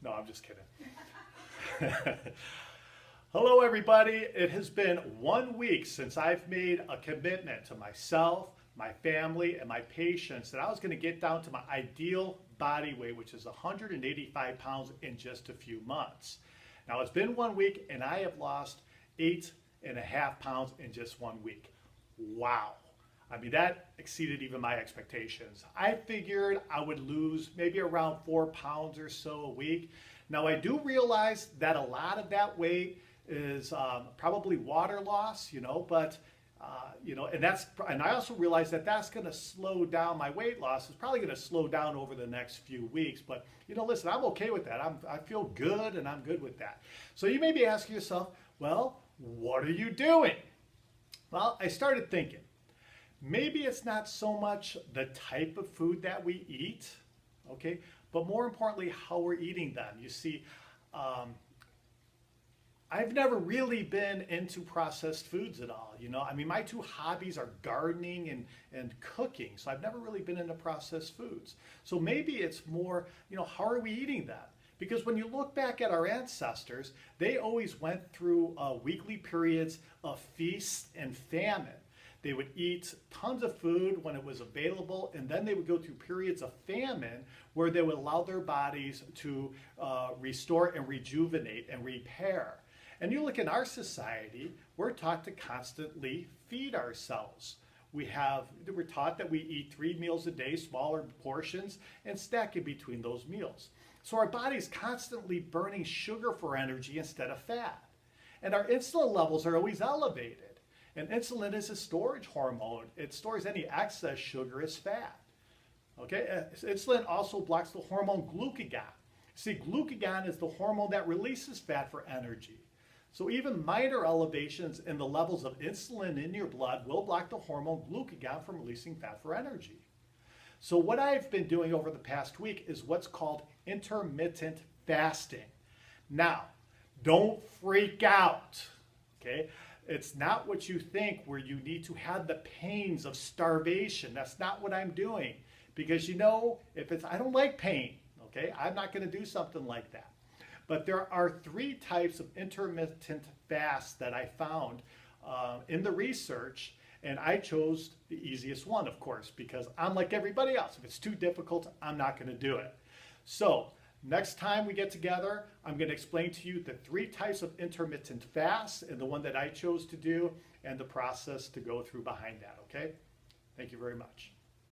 No, I'm just kidding. Hello, everybody. It has been 1 week since I've made a commitment to myself, my family, and my patients that I was going to get down to my ideal body weight, which is 185 pounds in just a few months. Now, it's been 1 week, and I have lost 8.5 pounds in just 1 week. Wow. I mean, that exceeded even my expectations. I figured I would lose maybe around 4 pounds or so a week. Now, I do realize that a lot of that weight is probably water loss, but and I also realize that that's going to slow down my weight loss. It's probably going to slow down over the next few weeks, but listen, I'm okay with that. I feel good, and I'm good with that. So you may be asking yourself, well, what are you doing? Well, I started thinking, maybe it's not so much the type of food that we eat, okay, but more importantly, how we're eating them. You see, I've never really been into processed foods at all. I mean, my two hobbies are gardening and cooking, so I've never really been into processed foods. So maybe it's more, how are we eating that? Because when you look back at our ancestors, they always went through weekly periods of feast and famine. They would eat tons of food when it was available, and then they would go through periods of famine where they would allow their bodies to restore and rejuvenate and repair. And you look in our society, we're taught to constantly feed ourselves. We're taught that we eat 3 meals a day, smaller portions, and stack in between those meals. So our body's constantly burning sugar for energy instead of fat. And our insulin levels are always elevated. And insulin is a storage hormone. It stores any excess sugar as fat. Okay? Insulin also blocks the hormone glucagon. See, glucagon is the hormone that releases fat for energy. So even minor elevations in the levels of insulin in your blood will block the hormone glucagon from releasing fat for energy. So what I've been doing over the past week is what's called intermittent fasting. Now, don't freak out, okay? It's not what you think where you need to have the pains of starvation. That's not what I'm doing. Because I don't like pain, okay? I'm not going to do something like that. But there are 3 types of intermittent fasts that I found in the research, and I chose the easiest one, of course, because I'm like everybody else. If it's too difficult, I'm not going to do it. So next time we get together, I'm going to explain to you the 3 types of intermittent fasts and the one that I chose to do and the process to go through behind that, okay? Thank you very much.